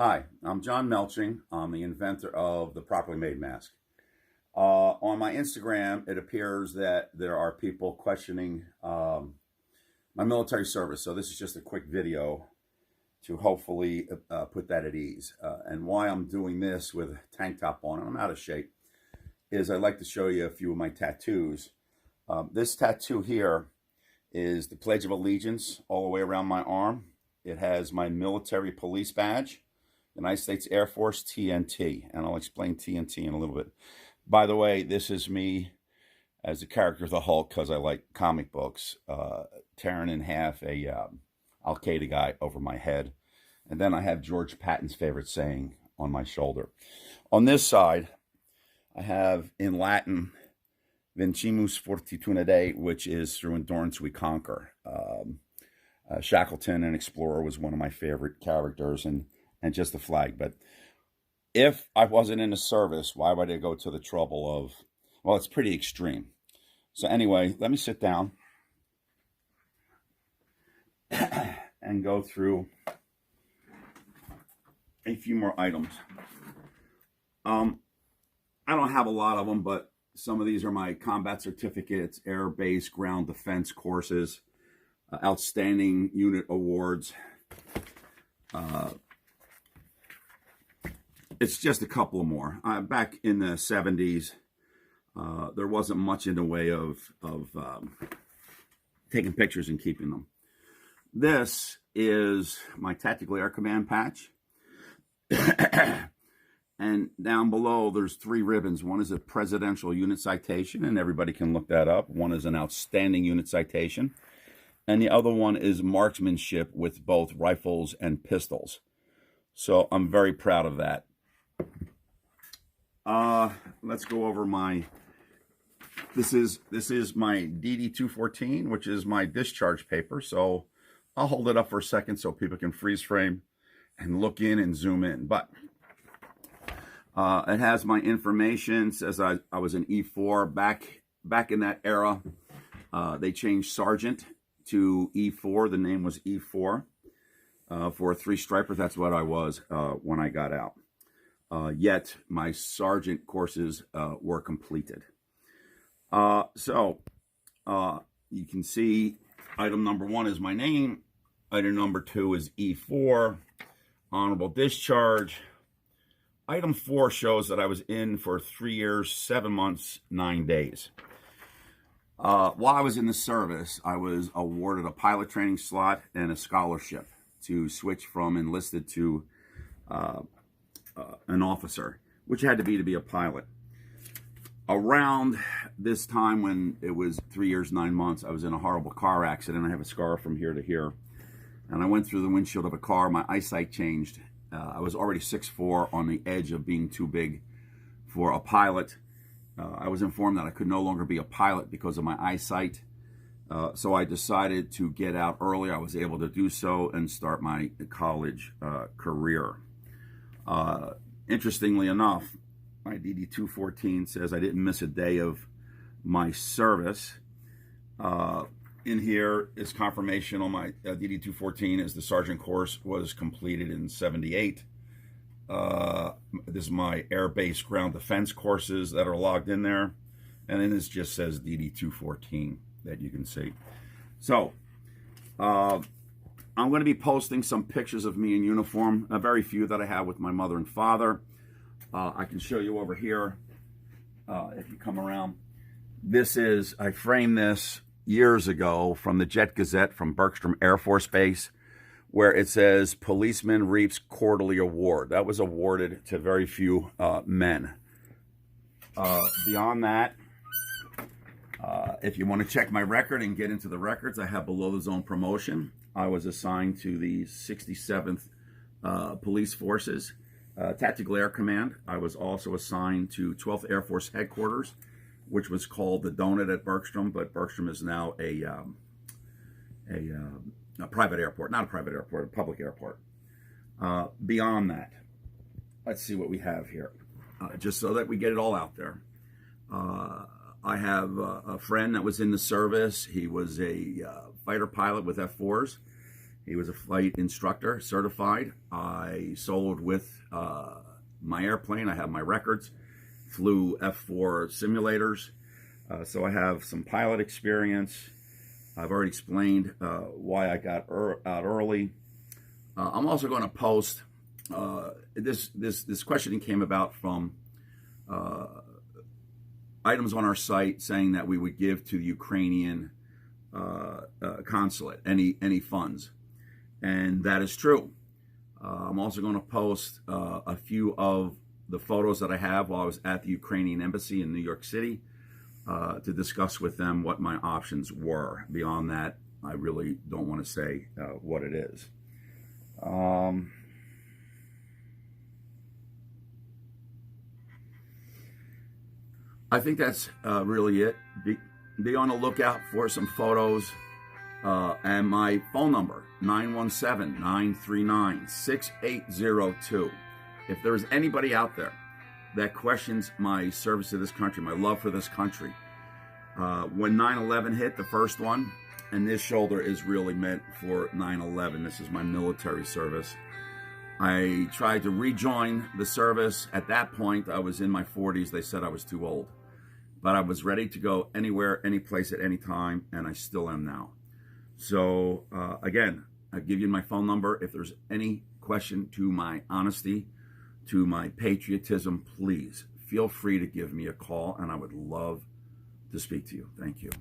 Hi, I'm John Melching. I'm the inventor of the properly made mask. On my Instagram, it appears that there are people questioning my military service. So this is just a quick video to hopefully put that at ease. And why I'm doing this with a tank top on, and I'm out of shape, is I'd like to show you a few of my tattoos. This tattoo here is the Pledge of Allegiance all the way around my arm. It has my military police badge, United States Air Force TNT, and I'll explain TNT in a little bit. By the way, this is me as the character of the Hulk because I like comic books, tearing in half a Al-Qaeda guy over my head. And then I have George Patton's favorite saying on my shoulder. On this side, I have in Latin, Vincimus Fortitunae, which is through endurance we conquer. Shackleton, an explorer, was one of my favorite characters, and just the flag. But if I wasn't in the service, why would I go to the trouble of, well, it's pretty extreme. So anyway, let me sit down and go through a few more items. I don't have a lot of them, but some of these are my combat certificates, air base, ground defense courses, outstanding unit awards. It's just a couple more. Back in the 70s, there wasn't much in the way of taking pictures and keeping them. This is my Tactical Air Command patch. And down below, there's 3 ribbons. One is a Presidential Unit Citation, and everybody can look that up. One is an Outstanding Unit Citation. And the other one is marksmanship with both rifles and pistols. So I'm very proud of that. Let's go over my, this is my DD-214, which is my discharge paper. So I'll hold it up for a second so people can freeze frame and look in and zoom in. But it has my information. It says I was an E4 back in that era. They changed sergeant to E4. The name was E4 for 3-stripers. That's what I was when I got out. Yet my sergeant courses were completed. So you can see item number 1 is my name. Item number 2 is E4, Honorable Discharge. Item 4 shows that I was in for 3 years, 7 months, 9 days. While I was in the service, I was awarded a pilot training slot and a scholarship to switch from enlisted to an officer, which had to be a pilot. Around this time when it was 3 years, 9 months, I was in a horrible car accident. I have a scar from here to here. And I went through the windshield of a car. My eyesight changed. I was already 6'4", on the edge of being too big for a pilot. I was informed that I could no longer be a pilot because of my eyesight. So I decided to get out early. I was able to do so and start my college career. Interestingly enough, my DD-214 says I didn't miss a day of my service. In here is confirmation on my DD-214 as the sergeant course was completed in 78. This is my air base ground defense courses that are logged in there. And then this just says DD-214 that you can see. So I'm going to be posting some pictures of me in uniform, a very few that I have with my mother and father. I can show you over here if you come around. This is, I framed this years ago from the Jet Gazette from Bergstrom Air Force Base, where it says Policeman Reaps Quarterly Award. That was awarded to very few men. Beyond that, if you want to check my record and get into the records, I have below the zone promotion. I was assigned to the 67th Police Forces, Tactical Air Command. I was also assigned to 12th Air Force Headquarters, which was called the Donut at Bergstrom, but Bergstrom is now a private airport, not a private airport, a public airport. Beyond that, let's see what we have here, just so that we get it all out there. I have a friend that was in the service. He was a fighter pilot with F-4s. He was a flight instructor, certified. I sold with my airplane. I have my records. Flew F4 simulators. So I have some pilot experience. I've already explained why I got out early. I'm also going to post, this questioning came about from items on our site saying that we would give to the Ukrainian consulate any funds. And that is true. I'm also going to post a few of the photos that I have while I was at the Ukrainian embassy in New York City to discuss with them what my options were. Beyond that, I really don't want to say what it is. I think that's really it. Be on the lookout for some photos and my phone number, 917-939-6802. If there's anybody out there that questions my service to this country, my love for this country, when 9/11 hit, the first one, and this shoulder is really meant for 9/11. This is my military service. I tried to rejoin the service. At that point, I was in my 40s. They said I was too old. But I was ready to go anywhere, any place, at any time, and I still am now. So, again, I give you my phone number. If there's any question to my honesty, to my patriotism, please feel free to give me a call, and I would love to speak to you. Thank you.